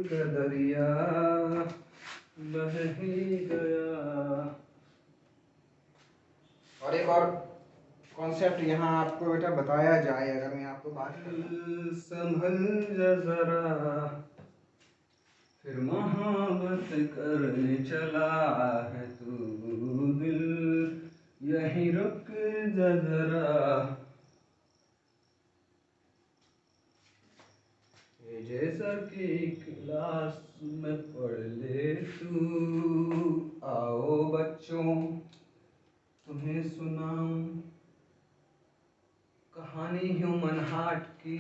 का दरिया बह ही गया। और एक और कॉन्सेप्ट यहाँ आपको बेटा बताया जाए, अगर मैं आपको बात संभल जा जरा, फिर मोहब्बत करने चला है तू, दिल यहीं रुक जा जरा। ये जैसा कि क्लास में पढ़ ले तू, आओ बच्चों तुम्हें सुनाऊं कहानी ह्यूमन हार्ट की।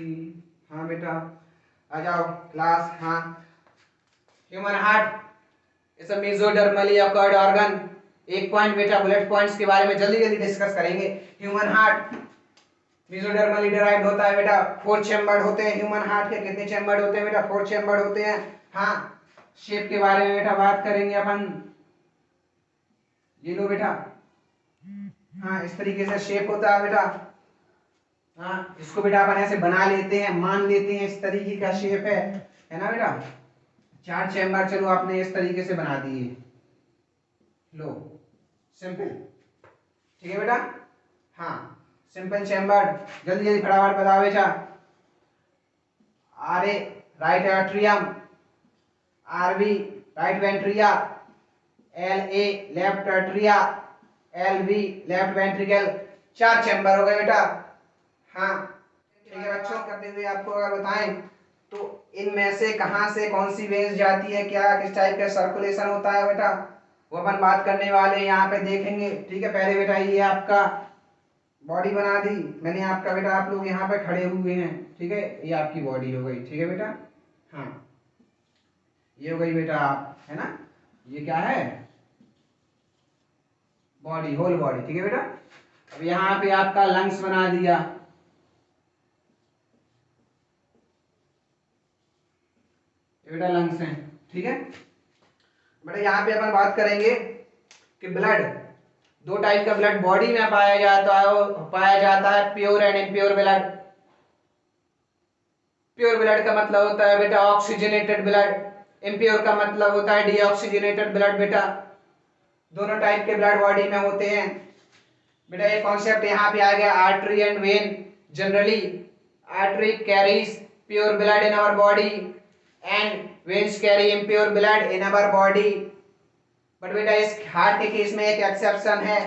हाँ बेटा आ जाओ क्लास। हाँ, human heart is a मेसोडर्मली occurred organ. एक पॉइंट बेटा बुलेट पॉइंट्स के बारे में जल्दी जल्दी डिस्कस करेंगे। ह्यूमन हार्ट मेसोडर्मली डिराइव्ड होता है बेटा, 4 चैम्बर्ड होते हैं। ह्यूमन हार्ट के कितने चैम्बर्ड होते हैं बेटा? 4 चैम्बर्ड होते हैं। हाँ, शेप के बारे में बेटा बात करेंगे अपन। ये लो बेटा, हाँ इस तरीके से शेप होता है बेटा। हाँ, इसको बेटा अपन ऐसे बना लेते हैं, मान लेते हैं इस तरीके का शेप है ना बेटा। 4 चैम्बर चलो आपने इस तरीके से बना दिए, लो सिंपल, ठीक है बेटा। हाँ, सिंपल चैम्बर। जल्दी जल्दी फटाफट बताओ बेटा। R A right atrium, R B right ventricle, L A left atria, L B left ventricle. 4 chamber हो गए बेटा। हाँ ठीक है बच्चों, करते हुए आपको अगर बताएं तो इनमें से कहां से कौन सी वेव्स जाती है, क्या किस टाइप का सर्कुलेशन होता है बेटा, वो अपन बात करने वाले हैं, यहाँ पे देखेंगे। ठीक है, पहले बेटा ये आपका बॉडी बना दी मैंने आपका बेटा, आप लोग यहाँ पे खड़े हुए हैं। ठीक है, ये आपकी बॉडी हो गई। ठीक है बेटा। हाँ, ये हो गई बेटा आप, है ना, ये क्या है? Body, whole body. ठीक है बेटा। अब यहाँ पे आपका लंग्स बना दिया, बेटा लंग्स हैं। ठीक है बेटा, यहाँ पे अपन बात करेंगे कि ब्लड, 2 टाइप का ब्लड बॉडी में पाया जाता है pure and impure blood. Pure blood का मतलब होता है बेटा ऑक्सीजनेटेड ब्लड, इम्प्योर का मतलब होता है डीऑक्सीजनेटेड ब्लड बेटा। दोनों टाइप के ब्लड बॉडी में होते हैं बेटा। ये कॉन्सेप्ट यहाँ पे आ गया, artery and vein. Generally artery carries pure blood in our body and veins carry impure blood in our body. But बेटा इस हार्ट के केस में एक एक्सेप्शन है,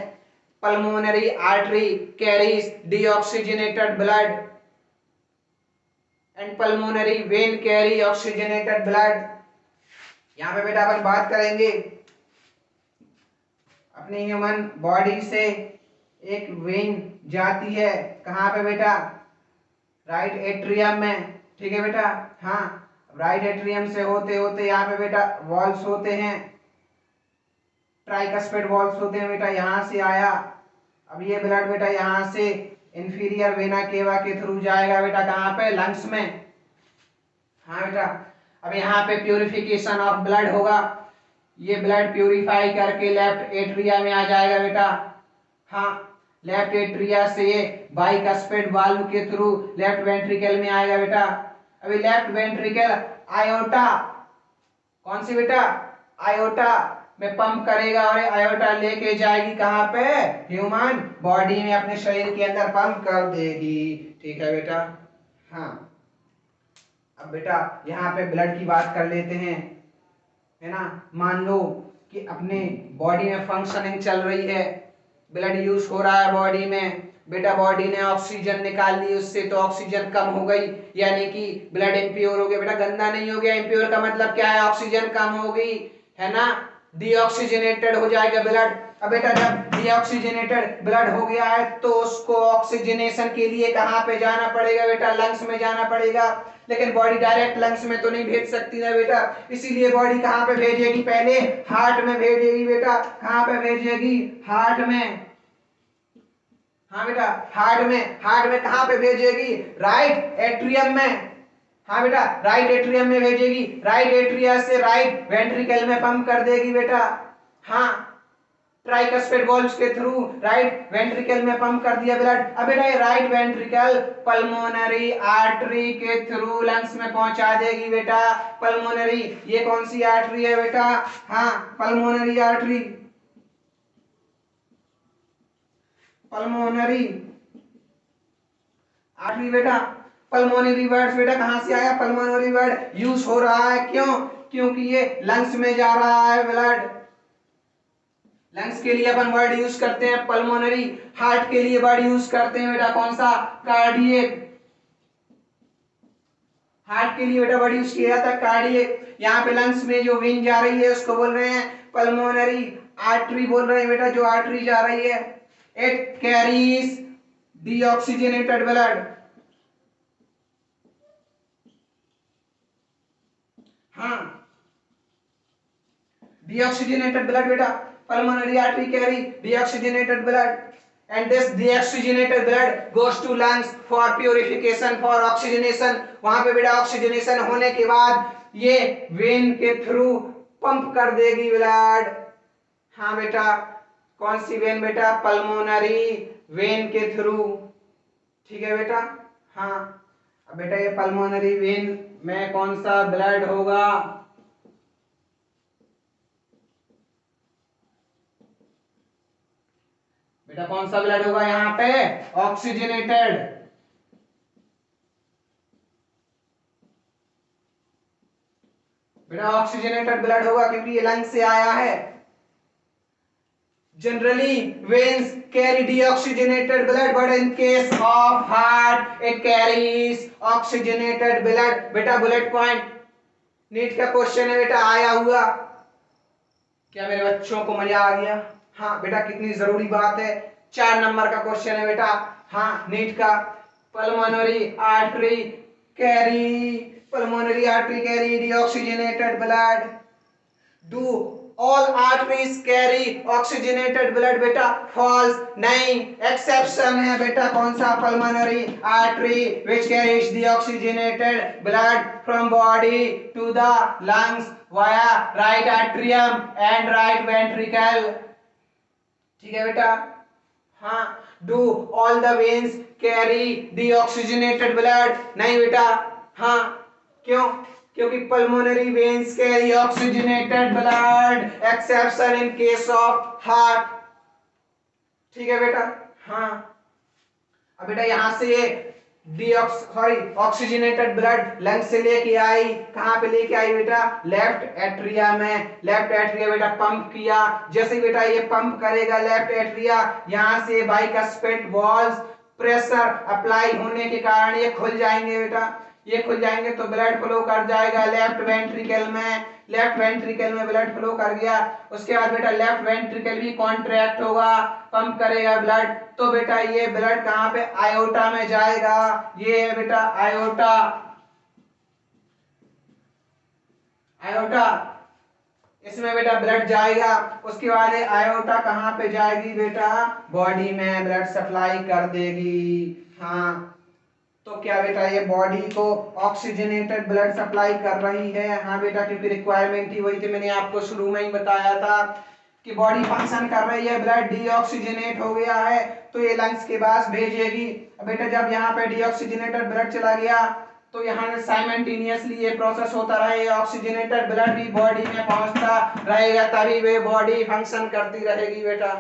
pulmonary artery carries deoxygenated blood and pulmonary vein carry oxygenated blood. यहाँ पे बेटा अपन बात करेंगे अपनी ह्यूमन बॉडी से एक वेन जाती है, कहाँ पे बेटा? राइट एट्रियम में। ठीक है बेटा। हाँ, राइट एट्रियम से होते होते यहाँ पे बेटा वॉल्स होते हैं, ट्राइकस्पिड वॉल्स होते हैं बेटा, यहाँ से आया। अब ये ब्लड बेटा यहाँ से इंफीरियर वेना केवा के थ्रू जाएगा बेटा, कहाँ पे? लंग्स में। हाँ बेटा, अब यहाँ पे प्यूरिफिकेशन ऑफ ब्लड होगा, ये ब्लड प्यूरिफाई करके लेफ्ट एट्रिया में आ जाएगा बेटा। हाँ, लेफ्ट एट्रिया से ये बाइकस्पिड वाल्व के थ्रू लेफ्ट वेंट्रिकल में आएगा बेटा। अभी लेफ्ट वेंट्रिकल आयोटा, कौन सी बेटा? आयोटा में पंप करेगा और आयोटा लेके जाएगी कहाँ पे? ह्यूमन बॉडी में, अपने शरीर के अंदर पंप कर देगी। ठीक है बेटा। हाँ, अब बेटा यहाँ पे ब्लड की बात कर लेते हैं, है ना। मान लो कि अपने बॉडी में फंक्शनिंग चल रही है, ब्लड यूज हो रहा है बॉडी में बेटा, बॉडी ने ऑक्सीजन निकाल ली उससे, तो ऑक्सीजन कम हो गई, यानी कि ब्लड इम्प्योर हो गया बेटा, गंदा नहीं हो गया। इम्प्योर का मतलब क्या है? ऑक्सीजन कम हो गई, है ना, डीऑक्सीजनेटेड हो जाएगा ब्लड। अब बेटा जब डीऑक्सीजनेटेड ब्लड हो गया है तो उसको ऑक्सीजनेशन के लिए कहाँ पे जाना पड़ेगा बेटा? लंग्स में जाना पड़ेगा। लेकिन बॉडी डायरेक्ट लंग्स में तो नहीं भेज सकती ना बेटा, इसीलिए बॉडी कहाँ पे भेजेगी? पहले हार्ट में भेजेगी बेटा। कहाँ पे भेजेगी? हार्ट में। हाँ बेटा, हार्ट में। हार्ट में कहाँ पे भेजेगी? राइट एट्रियम में। हाँ बेटा, राइट एट्रियम में भेजेगी, राइट एट्रिया से राइट वेंट्रिकल में पंप कर देगी बेटा। हाँ, ट्राइकस्पिड वॉल्व के थ्रू राइट वेंट्रिकल में पंप कर दिया ब्लड। अब बेटा ये राइट वेंट्रिकल पल्मोनरी आर्टरी के थ्रू लंग्स में पहुंचा देगी बेटा। पल्मोनरी, ये कौन सी आर्टरी है बेटा? हाँ, पल्मोनरी आर्टरी। पल्मोनरी आर्टरी बेटा। पल्मोनरी वर्ड बेटा कहां से आया? पल्मोनरी वर्ड यूज हो रहा है, क्यों? क्योंकि ये लंग्स में जा रहा है ब्लड। लंग्स के लिए अपन वर्ड यूज करते हैं पल्मोनरी, हार्ट के लिए वर्ड यूज करते हैं बेटा कौन सा? कार्डियक। हार्ट के लिए बेटा वर्ड यूज किया जाता है कार्डियक। यहाँ पे लंग्स में जो वेन जा रही है उसको बोल रहे हैं पल्मोनरी आर्टरी बोल रहे हैं बेटा, जो आर्टरी जा रही है। It carries deoxygenated blood. हाँ, deoxygenated blood beta, pulmonary artery carry deoxygenated blood, and this deoxygenated blood goes to lungs for purification, for oxygenation। वहां पे बेटा ऑक्सीजनेशन होने के बाद ये वेन के थ्रू पंप कर देगी ब्लड। हाँ बेटा, कौन सी वेन बेटा? पल्मोनरी वेन के थ्रू। ठीक है बेटा। हाँ, अब बेटा ये पल्मोनरी वेन में कौन सा ब्लड होगा? बेटा कौन सा ब्लड होगा यहाँ पे? ऑक्सीजनेटेड। बेटा ऑक्सीजनेटेड ब्लड होगा क्योंकि ये लंग से आया है। Generally veins carry deoxygenated blood, but in case of heart it carries oxygenated blood। बेटा बुलेट पॉइंट, नीट का क्वेश्चन है बेटा, आया हुआ। क्या मेरे बच्चों को मजा आ गया? हाँ बेटा, कितनी जरूरी बात है। 4 नंबर का क्वेश्चन है बेटा। हाँ, नीट का। Pulmonary artery carry deoxygenated blood. Do all arteries carry oxygenated blood? बेटा फॉल्स, नहीं, एक्सेप्शन है बेटा कौन सा? Pulmonary artery which carries deoxygenated blood from body to the lungs via right atrium and right ventricle. ठीक है बेटा। हाँ, do all the veins carry deoxygenated blood? नहीं बेटा। हाँ, क्यों? क्योंकि pulmonary veins carry oxygenated blood, exception in case of heart. ठीक है बेटा। हाँ, अब बेटा यहां से ऑक्सीजनेटेड ब्लड लंग से लेके आई, कहां पे लेके आई बेटा? लेफ्ट एट्रिया में। लेफ्ट एट्रिया बेटा पंप किया। जैसे बेटा ये पंप करेगा लेफ्ट एट्रिया, यहां से बाइकस्पिड वॉल्व्स प्रेशर अप्लाई होने के कारण ये खुल जाएंगे बेटा। ये खुल जाएंगे तो ब्लड फ्लो कर जाएगा लेफ्ट वेंट्रिकल में। लेफ्ट वेंट्रिकल में ब्लड फ्लो कर गया, उसके बाद बेटा लेफ्ट वेंट्रिकल भी कॉन्ट्रैक्ट होगा, पंप करेगा ब्लड। तो बेटा ये ब्लड कहां पे? आयोटा में जाएगा। ये है बेटा आयोटा। आयोटा, इसमें बेटा ब्लड जाएगा। उसके बाद आयोटा कहां पे जाएगी बेटा? बॉडी में ब्लड सप्लाई कर देगी। हाँ, तो क्या बेटा ये बॉडी को ऑक्सीजनेटेड ब्लड सप्लाई कर रही है? हाँ बेटा, क्योंकि रिक्वायरमेंट ही वही थी, मैंने आपको शुरू में ही बताया था कि बॉडी फंक्शन कर रही है, ब्लड डीऑक्सीजनेट हो गया है तो ये लंग्स के पास भेजेगी। बेटा जब यहाँ पे डीऑक्सीजनेटेड ब्लड चला गया तो यहाँ साइमल्टेनियसली ये प्रोसेस होता रहेगा, ऑक्सीजनेटेड ब्लड भी बॉडी में पहुंचता रहेगा, तभी वे बॉडी फंक्शन करती रहेगी बेटा।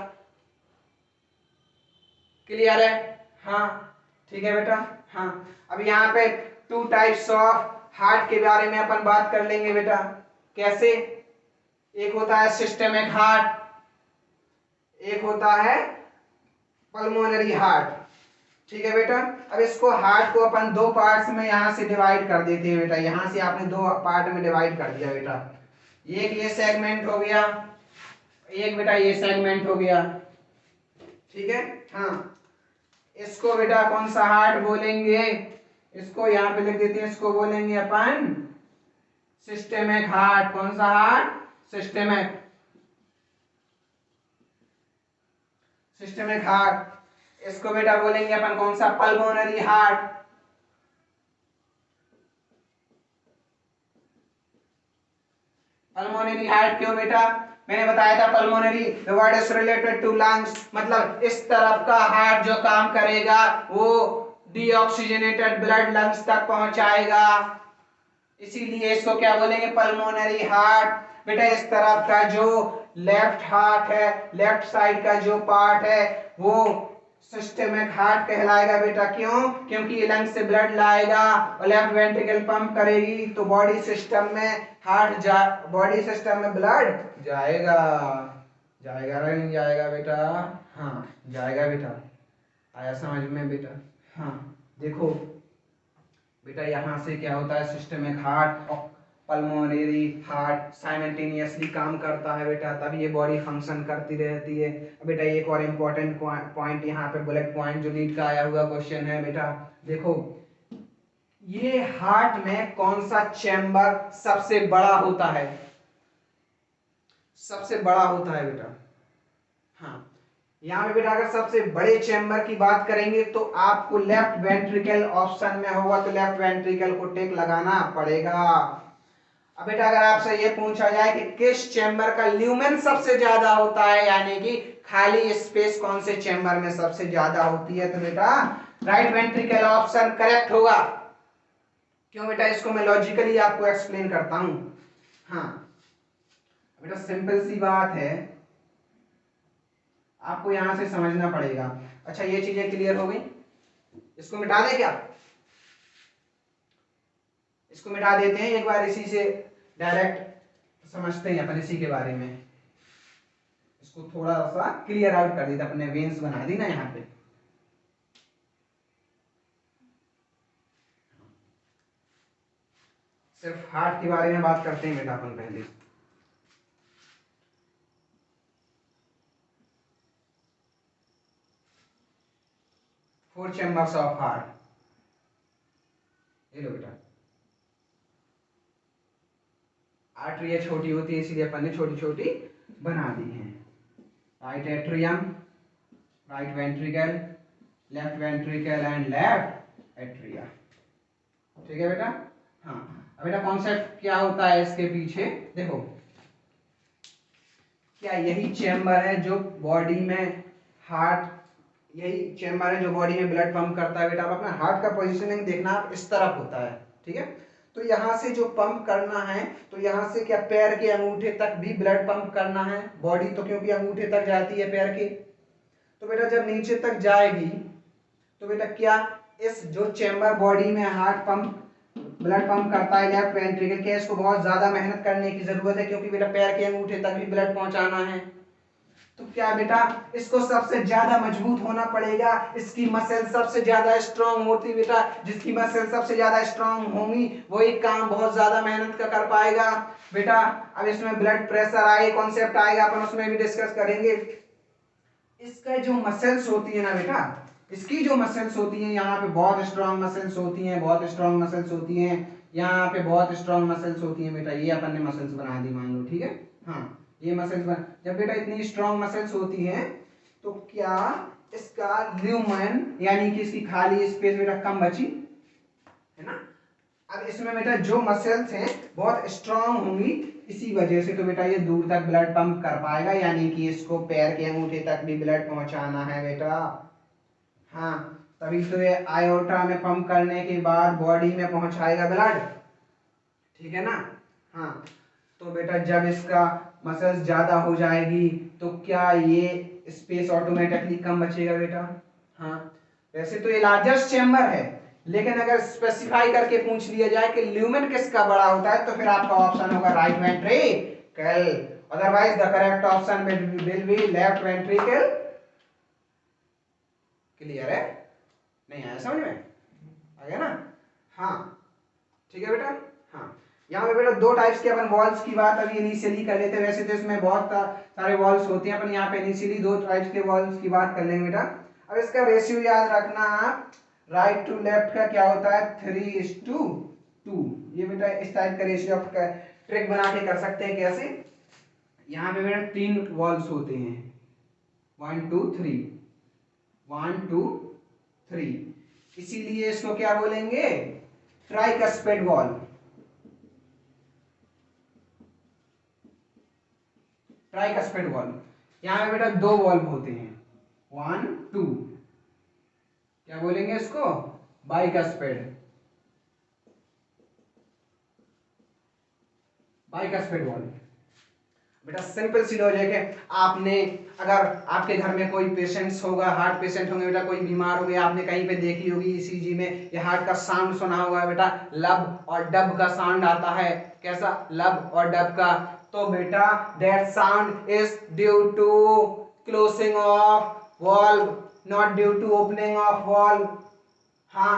क्लियर है? हाँ, ठीक है बेटा। हाँ, अब यहाँ पे 2 टाइप्स ऑफ हार्ट के बारे में अपन बात कर लेंगे बेटा। कैसे? एक होता है सिस्टेमिक हार्ट, एक होता है पल्मोनरी हार्ट। ठीक है बेटा। अब इसको हार्ट को अपन 2 पार्ट्स में यहाँ से डिवाइड कर देते हैं बेटा। यहाँ से आपने 2 पार्ट में डिवाइड कर दिया बेटा। एक ये सेगमेंट हो गया, एक बेटा ये सेगमेंट हो गया। ठीक है। हाँ, इसको बेटा कौन सा हार्ट बोलेंगे? इसको यहाँ पे लिख देते हैं, इसको बोलेंगे अपन सिस्टेमिक हार्ट। कौन सा हार्ट? सिस्टेमिक। Systemic heart. इसको बेटा बोलेंगे अपन कौन सा? Pulmonary heart. पल्मोनरी हार्ट क्यों बेटा? मैंने बताया था pulmonary the word is related to lungs, मतलब इस तरफ का हार्ट जो काम करेगा वो डीऑक्सीजनेटेड ब्लड लंग्स तक पहुंचाएगा, इसीलिए इसको क्या बोलेंगे, पल्मोनरी हार्ट। बेटा इस तरफ का जो लेफ्ट हार्ट है, लेफ्ट साइड का जो पार्ट है वो सिस्टेमिक हार्ट कहलाएगा बेटा। क्यों? क्योंकि ये लंग से ब्लड लाएगा और लेफ्ट वेंट्रिकल पंप करेगी तो बॉडी सिस्टम में बॉडी सिस्टम में ब्लड जाएगा। जाएगा या नहीं जाएगा बेटा? हाँ जाएगा बेटा। आया समझ में बेटा? हाँ देखो बेटा यहाँ से क्या होता है, सिस्टेमिक हार्ट और पल्मोनरी हार्ट साइमल्टेनियसली काम करता है बेटा, तभी ये बॉडी फंक्शन करती रहती है। बेटा एक और इम्पोर्टेंट पॉइंट यहाँ पे बुलेट पॉइंट जो नीट का आया हुआ क्वेश्चन है बेटा, देखो ये हार्ट में कौन सा चैम्बर सबसे बड़ा होता है? सबसे बड़ा होता है बेटा। हाँ यहाँ पे बेटा अगर सबसे बड़े चैम्बर की बात करेंगे तो आपको लेफ्ट वेंट्रिकल ऑप्शन में होगा, तो लेफ्ट वेंट्रिकल को टिक लगाना पड़ेगा। अब बेटा अगर आपसे ये पूछा जाए कि किस चैम्बर का ल्यूमेन सबसे ज्यादा होता है, यानी कि खाली स्पेस कौन से चैम्बर में सबसे ज्यादा होती है, तो बेटा राइट वेंट्रिकल ऑप्शन करेक्ट होगा। क्यों बेटा? इसको मैं लॉजिकली आपको एक्सप्लेन करता हूं। हाँ बेटा सिंपल सी बात है, आपको यहां से समझना पड़ेगा। अच्छा ये चीजें क्लियर हो गई, इसको मिटा दे क्या? इसको मिटा देते हैं एक बार, इसी से डायरेक्ट समझते हैं अपन इसी के बारे में। इसको थोड़ा सा क्लियर आउट कर देते, अपने वेन्स बना दी ना यहाँ पे। सिर्फ हार्ट के बारे में बात करते हैं बेटा अपन पहले। फोर चैम्बर्स ऑफ हार्ट, ये लो बेटा। आर्टरिया छोटी होती है इसीलिए अपन ने छोटी छोटी बना दी है। Right atrium, right ventricle, left ventricle and left atria. ठीक है बेटा? हाँ अब बेटा कॉन्सेप्ट क्या होता है इसके पीछे, देखो क्या यही चैम्बर है जो बॉडी में हार्ट, यही चैम्बर है जो बॉडी में ब्लड पंप करता है बेटा। आप अपना हार्ट का पोजीशनिंग देखना, आप इस तरफ होता है, ठीक है? तो यहाँ से जो पंप करना है, तो यहाँ से क्या पैर के अंगूठे तक भी ब्लड पंप करना है बॉडी, तो क्योंकि अंगूठे तक जाती है पैर के, तो बेटा जब नीचे तक जाएगी तो बेटा क्या इस जो चैम्बर बॉडी में हार्ट पंप ब्लड पंप करता है लेफ्ट वेंट्रिकल के, इसको बहुत ज्यादा मेहनत करने की जरूरत है क्योंकि बेटा पैर के अंगूठे तक भी ब्लड पहुंचाना है। तो क्या बेटा इसको सबसे ज्यादा मजबूत होना पड़ेगा, इसकी मसल सबसे ज्यादा स्ट्रांग होती बेटा, जिसकी मसल सबसे ज्यादा स्ट्रांग होंगी वही काम बहुत ज्यादा मेहनत का कर पाएगा बेटा। अब इसमें ब्लड प्रेशर आए कॉन्सेप्ट आएगा, अपन उसमें भी डिस्कस करेंगे। इसका जो मसल्स होती है ना बेटा, इसकी जो मसल्स होती हैं, यहाँ पे बहुत स्ट्रांग मसल्स होती हैं, बहुत स्ट्रांग मसल्स होती हैं, यहाँ पे बहुत स्ट्रांग मसल्स होती हैं बेटा। ये अपन ने मसल्स बना दी मान लो, ठीक है? हाँ ये मसल्स बना, जब बेटा इतनी स्ट्रांग मसल्स होती हैं तो क्या इसका ल्यूमेन यानी कि इसकी खाली स्पेस बेटा कम बची है ना। अब इसमें बेटा जो मसल्स हैं बहुत स्ट्रांग होंगी, इसी वजह से तो बेटा ये दूर तक ब्लड पंप कर पाएगा, यानी कि इसको पैर के अंगूठे तक भी ब्लड पहुंचाना है बेटा। हाँ तभी तो ये आयोटा में पंप करने के बाद बॉडी में पहुंचाएगा ब्लड, ठीक है ना। हाँ तो बेटा जब इसका मसल्स ज्यादा हो जाएगी तो क्या ये स्पेस ऑटोमेटिकली कम बचेगा बेटा। हाँ वैसे तो ये लार्जेस्ट चैम्बर है, लेकिन अगर स्पेसिफाई करके पूछ लिया जाए कि ल्यूमेन किसका बड़ा होता है तो फिर आपका ऑप्शन होगा right ventricle, otherwise the correct option will be left ventricle. Clear है? नहीं आया समझ में? आ गया ना? हाँ ठीक है बेटा। हाँ यहाँ पे बेटा दो टाइप्स के अपन वॉल्स की बात अभी इनिशियली कर लेते हैं, वैसे तो इसमें बहुत सारे वॉल्स होते हैं, अपन यहाँ पे इनिशियली दो टाइप्स के वॉल्स की बात कर लेंगे बेटा। अब इसका रेशियो याद रखना आप, राइट टू लेफ्ट का क्या होता है 3:2। ये बेटा इस टाइप का रेशियो आप ट्रिक बना के कर सकते हैं। कैसे? यहाँ पे बेटा 3 वॉल्स होते हैं, 1 2 3, 1 2 3, इसीलिए इसको क्या बोलेंगे, ट्राइकस्पेड वॉल। Tricuspid valve. यहाँ पे बेटा 2 वॉल्व होते हैं, 1 2, क्या बोलेंगे इसको, बाइकस्पिड, बाइकस्पिड वॉल्व। बेटा सिंपल सी लॉजिक है, आपने अगर आपके घर में कोई पेशेंट्स होगा, हार्ट पेशेंट होंगे बेटा, कोई बीमार हो गया, आपने कहीं पे देखी होगी ईसीजी में, ये हार्ट का साउंड सुना होगा बेटा, लब और डब का साउंड आता है, कैसा, लब और डब का। तो बेटा that sound is due to closing of valve, not due to opening of valve. हाँ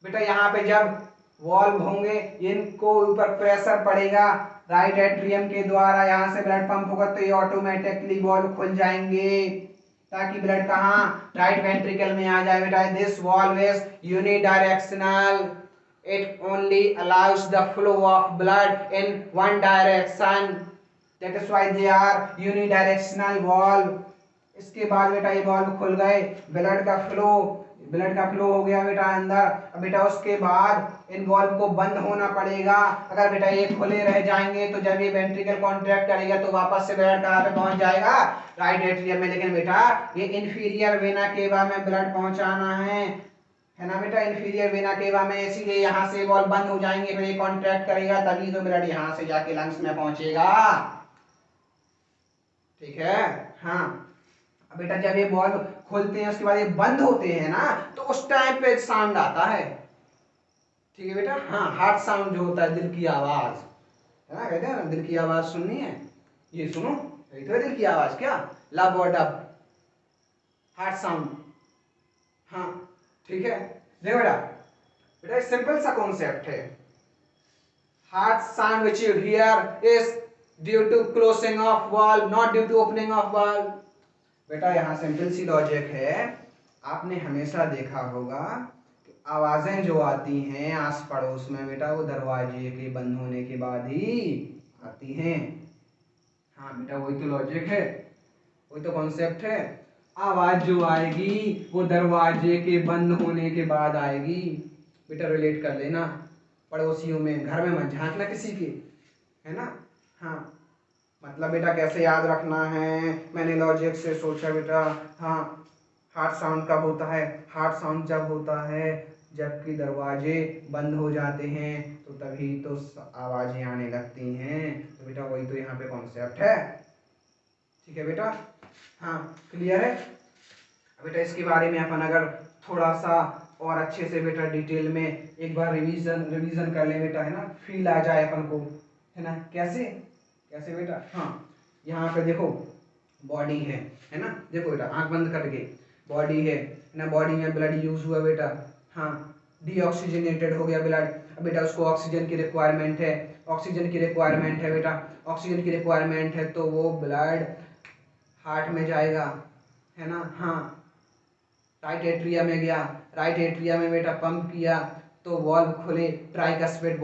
बेटा यहाँ पे जब वॉल्व होंगे, इनको ऊपर प्रेशर पड़ेगा राइट एट्रियम के द्वारा, यहाँ से ब्लड पंप होगा तो ये ऑटोमेटिकली वॉल्व खुल जाएंगे, ताकि ब्लड कहाँ, राइट वेंट्रिकल में आ जाए बेटा। This valve is unidirectional, it only allows the flow of blood in one direction, that is why they are unidirectional valve। इसके बाद बेटा ये वॉल्व खुल गए, ब्लड का फ्लो हो गया बेटा अंदर। अब बेटा उसके बाद इन वॉल्व को बंद होना पड़ेगा, अगर बेटा ये खुले रह जाएंगे तो जब ये वेंट्रिकल कॉन्ट्रैक्ट करेगा तो वापस से ब्लड कहाँ पे पहुंच जाएगा, राइट एट्रियम में। लेकिन बेटा ये इंफीरियर वेना केवा में ब्लड पहुंचाना है ना बेटा, इंफीरियर वेना केवा में, इसीलिए यहाँ से वॉल्व बंद हो जाएंगे, फिर ये कॉन्ट्रैक्ट करेगा तभी तो ब्लड यहाँ से जाके लंग्स में पहुंचेगा, ठीक है। हाँ अब बेटा जब ये वॉल्व खोलते हैं उसके बाद ये बंद होते हैं ना, तो उस टाइम पे साउंड आता है, ठीक है बेटा। हाँ हार्ट साउंड जो होता है, दिल की आवाज है ना, कहते हैं ना दिल की आवाज सुननी है, ये सुनो, यही तो है दिल की आवाज, क्या, लब और डब, हार्ट साउंड। हाँ ठीक है, देखो बेटा, बेटा एक सिंपल सा कॉन्सेप्ट है, heart sound which you hear is due to closing of valve, not due to opening of valve. बेटा यहाँ सिंपल सी लॉजिक है, आपने हमेशा देखा होगा कि आवाजें जो आती हैं आस पड़ोस में बेटा, वो दरवाजे के बंद होने के बाद ही आती हैं। हाँ बेटा वही तो लॉजिक है, वही तो कॉन्सेप्ट है, आवाज जो आएगी वो दरवाजे के बंद होने के बाद आएगी। बेटा रिलेट कर लेना, पड़ोसियों में, घर में मत झांकना किसी के, है ना। हाँ मतलब बेटा कैसे याद रखना है, मैंने लॉजिक से सोचा बेटा। हाँ हार्ट साउंड कब होता है, हार्ट साउंड जब होता है जबकि दरवाजे बंद हो जाते हैं, तो तभी तो आवाजें आने लगती हैं। तो बेटा वही तो यहाँ पे कॉन्सेप्ट है, ठीक है बेटा। हाँ क्लियर है। बेटा इसके बारे में अपन अगर थोड़ा सा और अच्छे से बेटा डिटेल में एक बार रिवीजन कर ले बेटा, है ना, फील आ जाए अपन को, है ना। कैसे कैसे बेटा, हाँ यहाँ पे देखो बॉडी है ना, देखो बेटा आंख बंद करके, बॉडी है ना, बॉडी में ब्लड यूज हुआ बेटा, हाँ डीऑक्सीजनेटेड हो गया ब्लड। अब बेटा उसको ऑक्सीजन की रिक्वायरमेंट है, ऑक्सीजन की रिक्वायरमेंट है बेटा, ऑक्सीजन की रिक्वायरमेंट है तो वो ब्लड हार्ट में जाएगा, है ना। हाँ राइट एट्रिया में गया, राइट एट्रिया में बेटा पंप किया तो वॉल्व खुले, ट्राइकस्पिड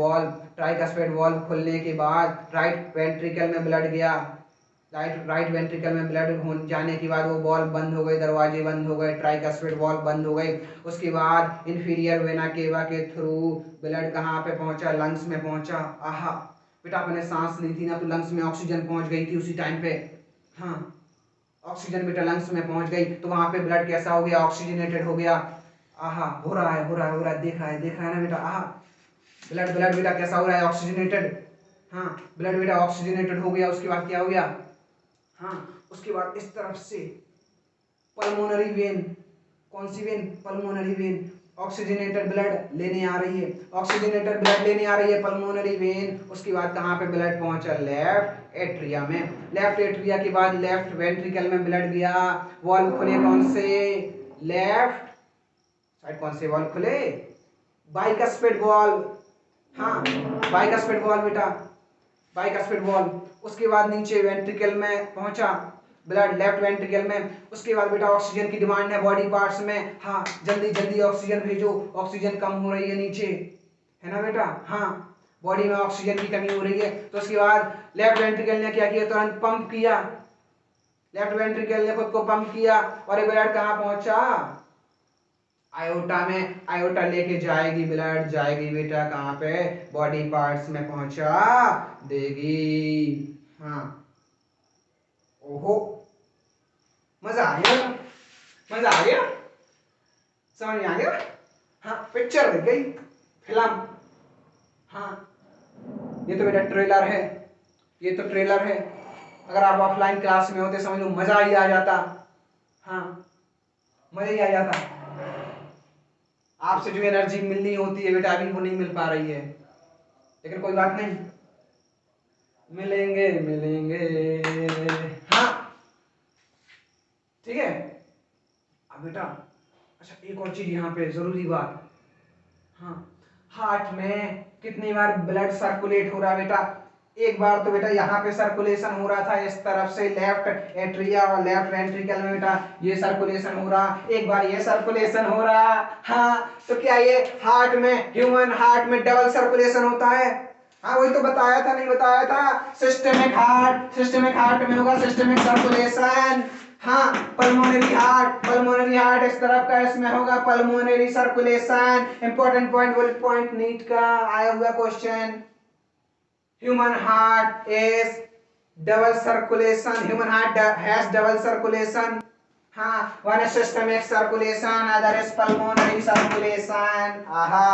वॉल्व खुलने के बाद राइट वेंट्रिकल में ब्लड गया, राइट वेंट्रिकल में ब्लड जाने के बाद वो वॉल्व बंद हो गए, दरवाजे बंद हो गए, ट्राइकस्पिड वॉल्व बंद हो गए। उसके बाद इंफीरियर वेना केवा के थ्रू ब्लड कहाँ पे पहुंचा, लंग्स में पहुंचा। आहा बेटा अपने सांस ली थी ना, तो लंग्स में ऑक्सीजन पहुंच गई थी उसी टाइम पे। हाँ ऑक्सीजन बेटा लंग्स में पहुंच गई तो वहां पे ब्लड कैसा हो गया, ऑक्सीजनेटेड हो गया। आहा हो रहा है, देख रहा है ना बेटा। आहा ब्लड बेटा कैसा हो रहा है, ऑक्सीजनेटेड। हाँ ब्लड बेटा ऑक्सीजनेटेड हो गया। उसके बाद क्या हो गया, हाँ उसके बाद इस तरफ से पल्मोनरी वेन, कौन सी vein, pulmonary vein, oxygenated blood लेने आ रही है, ऑक्सीजनेटेड ब्लड लेने आ रही है पल्मोनरी वेन। उसके बाद कहाँ पे ब्लड पहुंचा, लेफ्ट एट्रिया में, लेफ्ट एट्रिया के बाद लेफ्ट वेंट्रिकल में ब्लड गया। वॉल्व खुले कौन से, लेफ्ट साइड, कौन से वॉल्व खुले, बाइकस्पिड वॉल्व। हाँ बाइकस्पिड वॉल्व बेटा, बाइकस्पिड वॉल्व। उसके बाद नीचे वेंट्रिकल में पहुंचा ब्लड, लेफ्ट वेंट्रिकल में। उसके बाद बेटा ऑक्सीजन की डिमांड है बॉडी पार्ट्स में, हाँ जल्दी जल्दी ऑक्सीजन भेजो, ऑक्सीजन कम हो रही है नीचे, है ना बेटा। हाँ बॉडी में ऑक्सीजन की कमी हो रही है। तो उसके बाद लेफ्ट वेंट्रिकल ने क्या किया, तुरंत पंप किया, लेफ्ट वेंट्रिकल ने खुद को पंप किया और ये ब्लड कहाँ पहुंचा, आयोटा में। आयोटा लेके जाएगी ब्लड, जाएगी बेटा कहाँ पे, बॉडी पार्ट्स में पहुंचा देगी। हाँ ओहो, मजा आ गया, मजा आ गया, समझ में आ गया। हाँ, पिक्चर दिख गई, फिल्म। हाँ, ये तो बेटा ट्रेलर है, ये तो ट्रेलर है। अगर आप ऑफलाइन क्लास में होते समझ लो मजा ही आ जाता। हाँ, मजा ही आ जाता। आपसे जो एनर्जी मिलनी होती है बेटा अभी वो नहीं मिल पा रही है, लेकिन कोई बात नहीं, मिलेंगे मिलेंगे। हाँ, ठीक है। अब बेटा अच्छा एक और चीज यहाँ पे जरूरी बात। हाँ, हार्ट में कितनी बार ब्लड सर्कुलेट हो रहा है बेटा? एक बार तो बेटा यहाँ पे सर्कुलेशन हो रहा था इस तरफ से लेफ्ट एट्रिया और लेफ्ट वेंट्रिकल में बेटा ये सर्कुलेशन हो रहा, एक बार ये सर्कुलेशन हो रहा। हाँ, तो क्या ये हार्ट में, ह्यूमन हार्ट में डबल सर्कुलेशन होता है? हाँ, वही तो बताया था, नहीं बताया था? सिस्टेमिक हार्ट में होगा सिस्टेमिक सर्कुलेशन। हाँ, पल्मोनरी हार्ट इस तरफ का, इसमें होगा pulmonary circulation. Important point, bullet point NEET का आया हुआ question. Human heart is double circulation, human heart has double circulation. हाँ, one is systemic circulation, other is pulmonary circulation। आहा,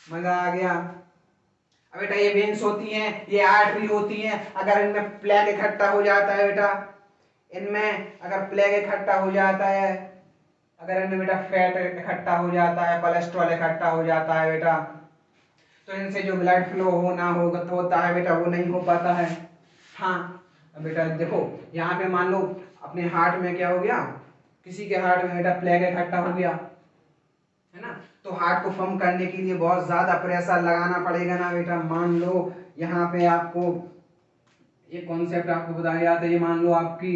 मजा आ गया। अब बेटा ये वेन्स होती हैं, ये आर्टरी होती हैं, अगर इनमें प्लेग इकट्ठा हो जाता है बेटा, इनमें अगर प्लेग इकट्ठा हो जाता है, अगर इनमें बेटा फैट इकट्ठा हो जाता है, कोलेस्ट्रॉल इकट्ठा हो जाता है बेटा, तो इनसे जो ब्लड फ्लो होता है बेटा वो नहीं हो पाता है। हाँ, अब बेटा देखो यहाँ पे मान लो अपने हार्ट में क्या हो गया, किसी के हार्ट में बेटा प्लेग इकट्ठा हो गया है ना, तो हार्ट को पंप करने के लिए बहुत ज्यादा प्रेशर लगाना पड़ेगा ना बेटा। मान लो यहाँ पे आपको ये कॉन्सेप्ट आपको बताया जाता है, ये मान लो आपकी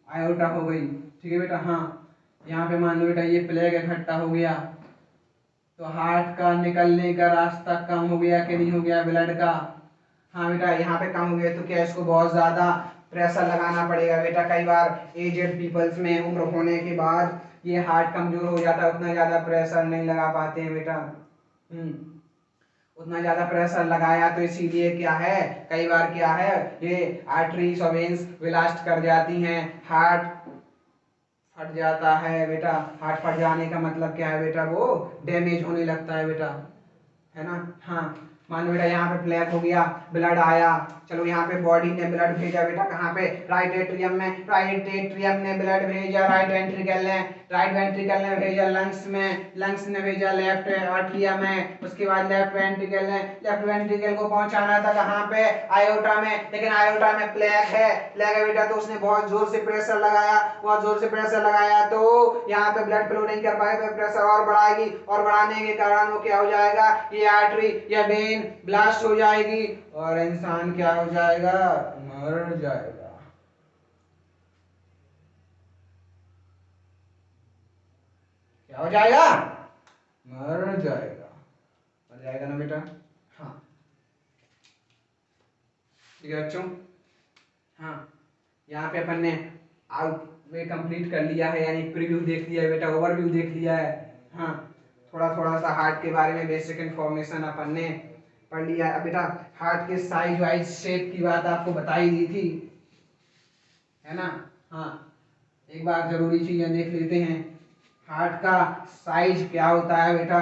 आयोटा हो गई, ठीक है बेटा। हाँ, यहाँ पे मान लो बेटा ये प्लेग इकट्ठा हो गया, तो हार्ट का निकलने का रास्ता कम हो गया कि नहीं हो गया ब्लड का? हाँ बेटा, यहाँ पे कम हो गया, तो क्या इसको बहुत ज्यादा प्रेशर लगाना पड़ेगा बेटा। कई बार एजेड पीपल्स में उम्र होने के बाद ये हार्ट कमजोर हो जाता है, उतना ज्यादा प्रेशर नहीं लगा पाते हैं बेटा। उतना ज्यादा प्रेशर लगाया तो इसीलिए क्या है, कई बार क्या है ये आर्टरीज और वेन्स ब्लास्ट कर जाती हैं, हार्ट फट जाता है बेटा। हार्ट फट जाने का मतलब क्या है बेटा, वो डैमेज होने लगता है बेटा, है ना। हाँ, मान लो बेटा यहाँ पे प्लेग हो गया, ब्लड आया, चलो यहाँ पे बॉडी ने ब्लड भेजा बेटा कहाँ पे, राइट एट्रियम में, राइट एट्रियम ने ब्लड भेजा राइट वेंट्रिकल ने भेजा लंग्स में, लंग्स ने भेजा लेफ्ट आर्टरिया में, उसके बाद लेफ्ट वेंट्रिकल को पहुंचाना था कहाँ पे, आयोटा में, लेकिन आयोटा में प्लेग है बेटा, तो उसने बहुत जोर से प्रेशर लगाया तो यहाँ पे ब्लड फ्लो नहीं कर पाए, तो प्रेशर और बढ़ाएगी, और बढ़ाने के कारण वो क्या हो जाएगा, ये आर्टरी या वेन ब्लास्ट हो जाएगी और इंसान क्या हो जाएगा, मर जाएगा। क्या हो जाएगा, मर जाएगा ना बेटा। हाँ, ठीक है बच्चों। हाँ, यहाँ पे अपन ने आउट वे कंप्लीट कर लिया है, यानी प्रीव्यू देख लिया है बेटा, ओवरव्यू देख लिया है। हाँ, थोड़ा सा हार्ट के बारे में बेसिक इन्फॉर्मेशन अपन ने पढ़ लिया है। अब बेटा हार्ट के साइज वाइज शेप की बात आपको बताई दी थी, है ना। हाँ, एक बार जरूरी चीजें देख लेते हैं। हार्ट का साइज क्या होता है बेटा,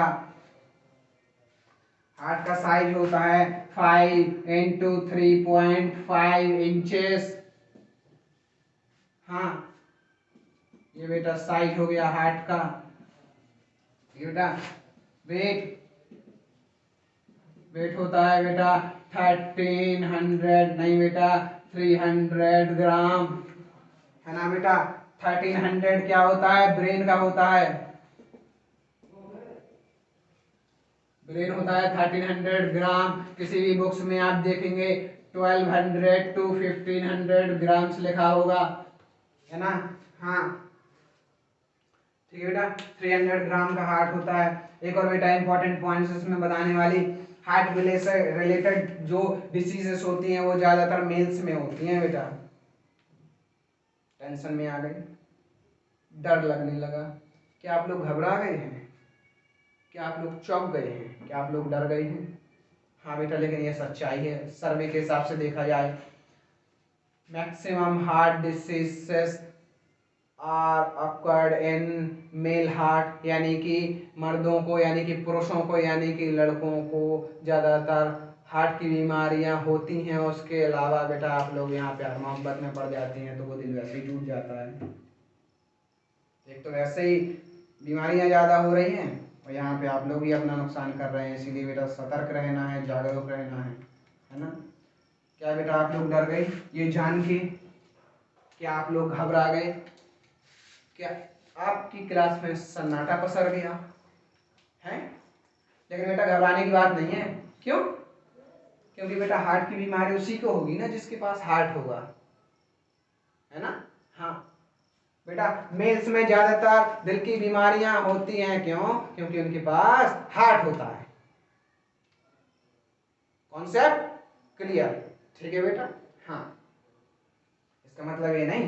हार्ट का साइज होता है 5 into 3.5 इंचेस। हाँ, ये बेटा साइज हो गया हार्ट का। ये बेटा वेट होता है बेटा 1300, नहीं बेटा 300 ग्राम, है ना बेटा। 1300 क्या होता है, ब्रेन का होता है, ब्रेन होता है 1300 ग्राम। किसी भी बुक्स में आप देखेंगे 1200 to 1500 ग्राम्स लिखा होगा, है ना। हाँ, ठीक है बेटा, 300 ग्राम का हार्ट होता है। एक और बेटा इंपॉर्टेंट पॉइंट्स इसमें बताने वाली, हार्ट रिलेटेड जो डिसीजेस होती हैं वो ज्यादातर मेल्स में होती हैं बेटा। टेंशन में आ गई, डर लगने लगा, क्या आप लोग घबरा गए हैं, क्या आप लोग चौंक गए हैं, क्या आप लोग डर गए हैं? हाँ बेटा, लेकिन ये सच्चाई है, सर्वे के हिसाब से देखा जाए maximum heart diseases are occurred in male heart, यानी कि मर्दों को यानी कि पुरुषों को यानी कि लड़कों को ज़्यादातर हार्ट की बीमारियां होती हैं। उसके अलावा बेटा आप लोग यहाँ प्यार मोहब्बत में पड़ जाती हैं तो वो दिल वैसे ही टूट जाता है। एक तो वैसे ही बीमारियां ज़्यादा हो रही हैं और यहाँ पे आप लोग भी अपना नुकसान कर रहे हैं, इसीलिए बेटा सतर्क रहना है, जागरूक रहना है ना। क्या बेटा आप लोग डर गए ये जान के? क्या आप लोग घबरा गए? क्या आपकी क्लास में सन्नाटा पसर गया है? लेकिन बेटा घबराने की बात नहीं है। क्यों? क्योंकि बेटा हार्ट की बीमारी उसी को होगी ना जिसके पास हार्ट होगा, है ना। हाँ बेटा मेल्स में ज्यादातर दिल की बीमारियां होती हैं। क्यों? क्योंकि उनके पास हार्ट होता है। Concept clear? ठीक है बेटा। हाँ इसका मतलब ये नहीं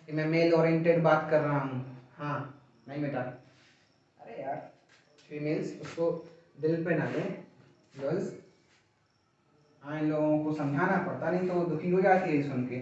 कि मैं मेल ओरिएंटेड बात कर रहा हूँ। हाँ नहीं बेटा, अरे यार फीमेल्स उसको दिल पे ना लें गर्ल्स। हाँ इन लोगों को समझाना पड़ता, नहीं तो वो दुखी हो जाती है सुन के।